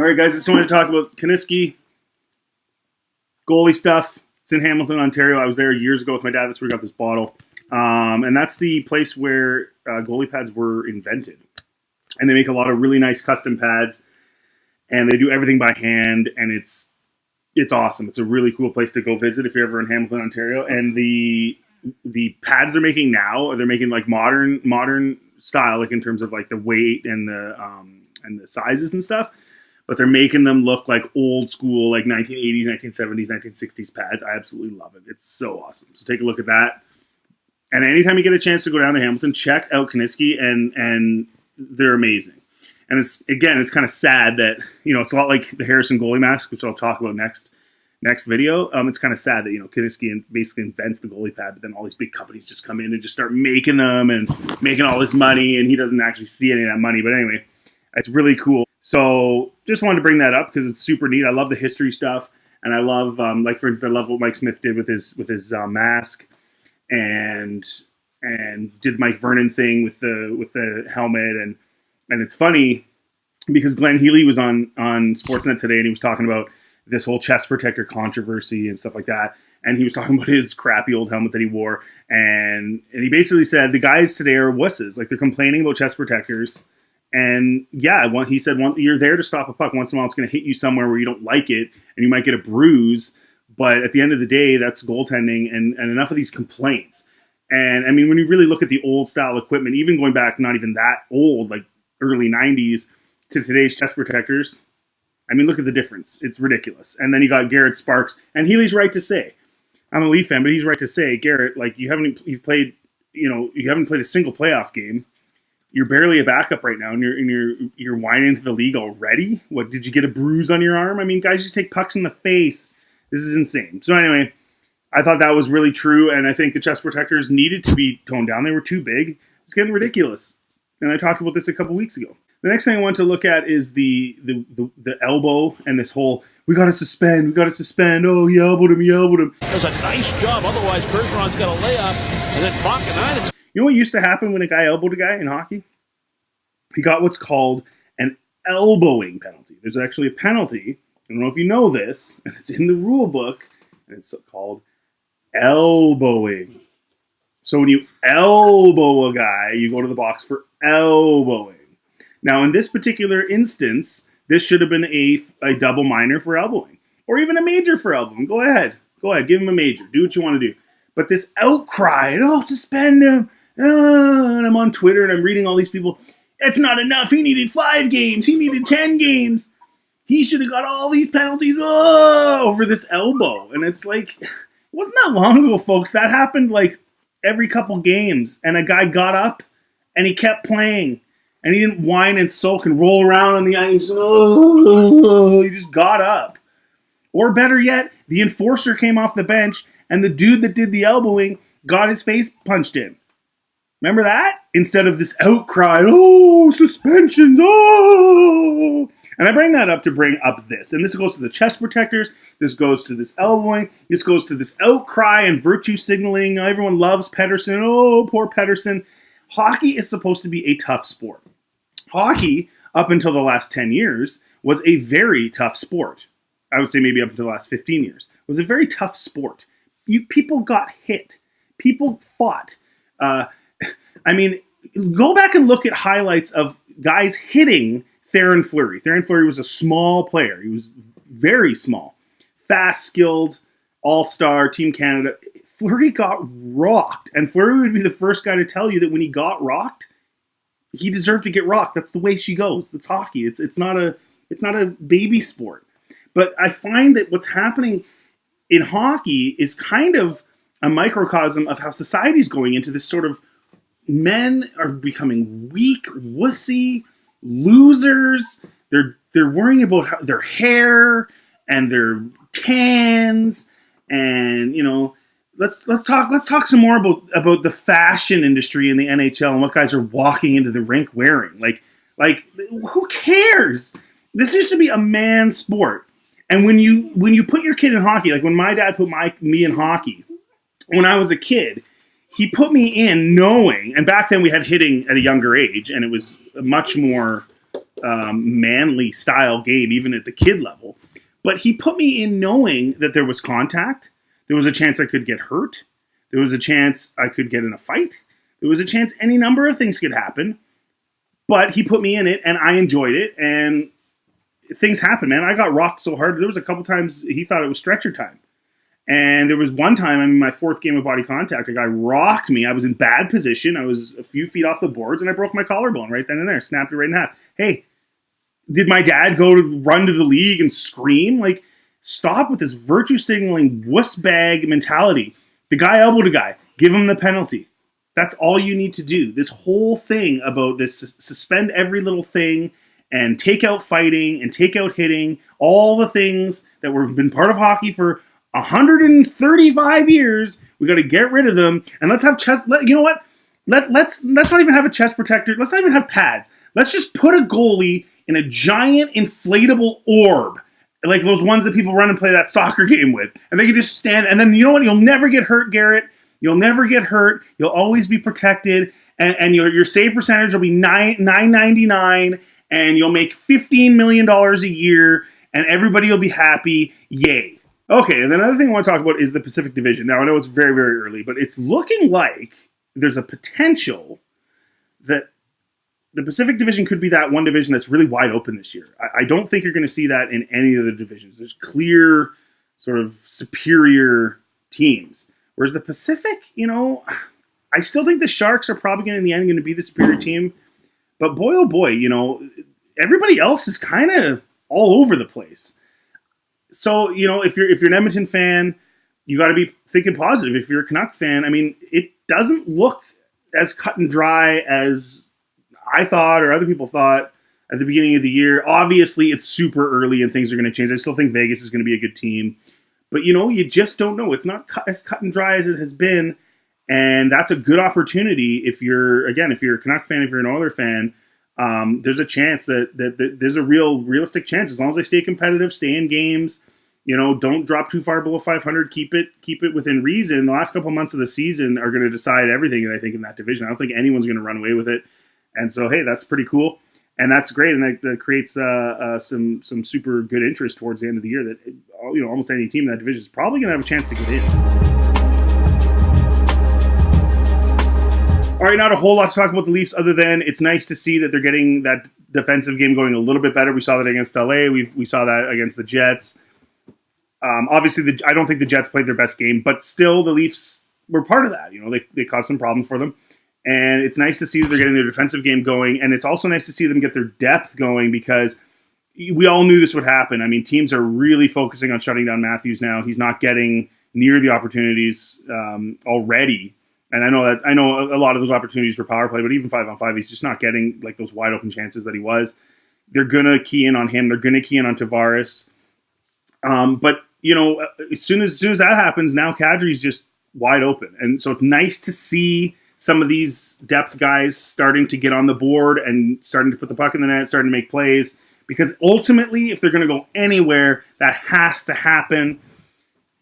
All right, guys, I just wanted to talk about Kenesky, goalie stuff. It's in Hamilton, Ontario. I was there years ago with my dad. That's where we got this bottle. And that's the place where goalie pads were invented. And they make a lot of really nice custom pads. And they do everything by hand. And it's awesome. It's a really cool place to go visit if you're ever in Hamilton, Ontario. And the pads they're making now, they're making like modern style, like in terms of like the weight and the sizes and stuff. But they're making them look like old school, like 1980s, 1970s, 1960s pads. I absolutely love it. It's so awesome. So take a look at that. And anytime you get a chance to go down to Hamilton, check out Kenesky, and they're amazing. And it's kind of sad that, it's a lot like the Harrison goalie mask, which I'll talk about next video. It's kind of sad that, Kenesky basically invents the goalie pad, but then all these big companies just come in and just start making them and making all this money, and he doesn't actually see any of that money. But anyway, it's really cool. So just wanted to bring that up because it's super neat. I love the history stuff, and I love, like for instance, I love what Mike Smith did with his mask, and did the Mike Vernon thing with the helmet, and it's funny because Glenn Healy was on Sportsnet today, and he was talking about this whole chest protector controversy and stuff like that, and he was talking about his crappy old helmet that he wore, and he basically said the guys today are wusses, like they're complaining about chest protectors. And yeah, he said you're there to stop a puck. Once in a while, it's going to hit you somewhere where you don't like it, and you might get a bruise. But at the end of the day, that's goaltending, and enough of these complaints. And I mean, when you really look at the old style equipment, even going back not even that old, like early 90s, to today's chest protectors, I mean, look at the difference. It's ridiculous. And then you got Garrett Sparks, and Healy's right to say, I'm a Leaf fan, but he's right to say, Garrett, like you haven't played a single playoff game. You're barely a backup right now, and you're whining into the league already. What, did you get a bruise on your arm? I mean, guys, you take pucks in the face. This is insane. So anyway, I thought that was really true, and I think the chest protectors needed to be toned down. They were too big. It's getting ridiculous. And I talked about this a couple weeks ago. The next thing I want to look at is the elbow and this whole, we got to suspend. Oh, he elbowed him. Does a nice job. Otherwise, Bergeron's got a layup, and then Bacchanainen. You know what used to happen when a guy elbowed a guy in hockey? He got what's called an elbowing penalty. There's actually a penalty. I don't know if you know this, and it's in the rule book, and it's called elbowing. So when you elbow a guy, you go to the box for elbowing. Now, in this particular instance, this should have been a double minor for elbowing, or even a major for elbowing. Go ahead, give him a major. Do what you want to do. But this outcry, suspend him. And I'm on Twitter and I'm reading all these people. It's not enough. He needed 5 games. He needed 10 games. He should have got all these penalties over this elbow. And it's like, it wasn't that long ago, folks. That happened like every couple games. And a guy got up and he kept playing. And he didn't whine and sulk and roll around on the ice. He just got up. Or better yet, the enforcer came off the bench and the dude that did the elbowing got his face punched in. Remember that? Instead of this outcry, suspensions, And I bring that up to bring up this. And this goes to the chest protectors. This goes to this elbowing. This goes to this outcry and virtue signaling. Everyone loves Pettersson. Oh, poor Pettersson. Hockey is supposed to be a tough sport. Hockey, up until the last 10 years, was a very tough sport. I would say maybe up until the last 15 years. It was a very tough sport. People got hit. People fought. I mean, go back and look at highlights of guys hitting Theron Fleury. Theron Fleury was a small player. He was very small. Fast, skilled, all-star, Team Canada. Fleury got rocked. And Fleury would be the first guy to tell you that when he got rocked, he deserved to get rocked. That's the way she goes. That's hockey. It's not a baby sport. But I find that what's happening in hockey is kind of a microcosm of how society's going into this sort of men are becoming weak, wussy, losers. They're worrying about their hair and their tans, and let's talk some more about the fashion industry in the NHL and what guys are walking into the rink wearing. Like who cares? This used to be a man's sport. And when you put your kid in hockey, like when my dad put me in hockey when I was a kid, he put me in knowing, and back then we had hitting at a younger age, and it was much more manly style game, even at the kid level. But he put me in knowing that there was contact. There was a chance I could get hurt. There was a chance I could get in a fight. There was a chance any number of things could happen. But he put me in it, and I enjoyed it, and things happen, man. I got rocked so hard. There was a couple times he thought it was stretcher time. And there was one time, in my fourth game of body contact, a guy rocked me. I was in bad position. I was a few feet off the boards, and I broke my collarbone right then and there. Snapped it right in half. Hey, did my dad go to run to the league and scream? Like, stop with this virtue signaling wuss bag mentality. The guy elbowed a guy. Give him the penalty. That's all you need to do. This whole thing about this suspend every little thing and take out fighting and take out hitting, all the things that have been part of hockey for 135 years, we got to get rid of them. And let's have chest. You know what? Let's not even have a chest protector. Let's not even have pads. Let's just put a goalie in a giant inflatable orb, like those ones that people run and play that soccer game with, and they can just stand. And then you know what? You'll never get hurt, Garrett. You'll never get hurt. You'll always be protected, and your save percentage will be $9.99, and you'll make $15 million a year, and everybody will be happy. Yay. Okay, and then another thing I want to talk about is the Pacific Division. Now, I know it's very, very early, but it's looking like there's a potential that the Pacific Division could be that one division that's really wide open this year. I don't think you're going to see that in any of the divisions. There's clear, sort of superior teams. Whereas the Pacific, you know, I still think the Sharks are probably in the end going to be the superior team. But boy, oh boy, you know, everybody else is kind of all over the place. So, you know, if you're an Edmonton fan, you got to be thinking positive. If you're a Canuck fan, I mean, it doesn't look as cut and dry as I thought or other people thought at the beginning of the year. Obviously, it's super early and things are going to change. I still think Vegas is going to be a good team. But, you know, you just don't know. It's not as cut and dry as it has been. And that's a good opportunity if you're a Canuck fan, if you're an Oiler fan. There's a chance that there's a realistic chance, as long as they stay competitive, stay in games, you know, don't drop too far below 500, keep it within reason. The last couple months of the season are going to decide everything, I think, in that division. I don't think anyone's going to run away with it. And so, hey, that's pretty cool. And that's great. And that creates some super good interest towards the end of the year that, you know, almost any team in that division is probably going to have a chance to get in. All right, not a whole lot to talk about the Leafs other than it's nice to see that they're getting that defensive game going a little bit better. We saw that against LA. We saw that against the Jets. Obviously, I don't think the Jets played their best game, but still the Leafs were part of that. You know, they caused some problems for them. And it's nice to see that they're getting their defensive game going. And it's also nice to see them get their depth going because we all knew this would happen. I mean, teams are really focusing on shutting down Matthews now. He's not getting near the opportunities already. And I know a lot of those opportunities were power play, but even 5-on-5, he's just not getting like those wide open chances that he was. They're gonna key in on him. They're gonna key in on Tavares. But you know, as soon as that happens, now Kadri's just wide open, and so it's nice to see some of these depth guys starting to get on the board and starting to put the puck in the net, starting to make plays. Because ultimately, if they're going to go anywhere, that has to happen.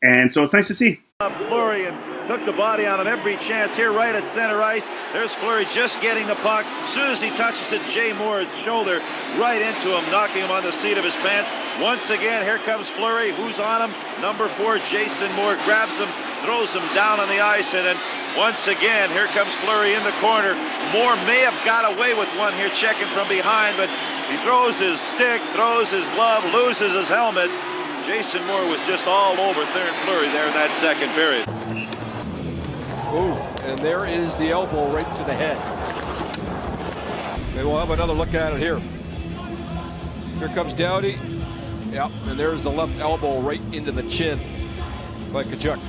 And so it's nice to see. Fleury and took the body on every chance here right at center ice. There's Fleury just getting the puck. As soon as he touches it, Jay Moore's shoulder right into him, knocking him on the seat of his pants. Once again, here comes Fleury. Who's on him? Number 4, Jason Moore grabs him, throws him down on the ice, and then once again, here comes Fleury in the corner. Moore may have got away with one here, checking from behind, but he throws his stick, throws his glove, loses his helmet. Jason Moore was just all over Theron Fleury there in that second period. Ooh, and there is the elbow right to the head. Maybe we'll have another look at it here. Here comes Doughty. Yep, and there's the left elbow right into the chin by Tkachuk.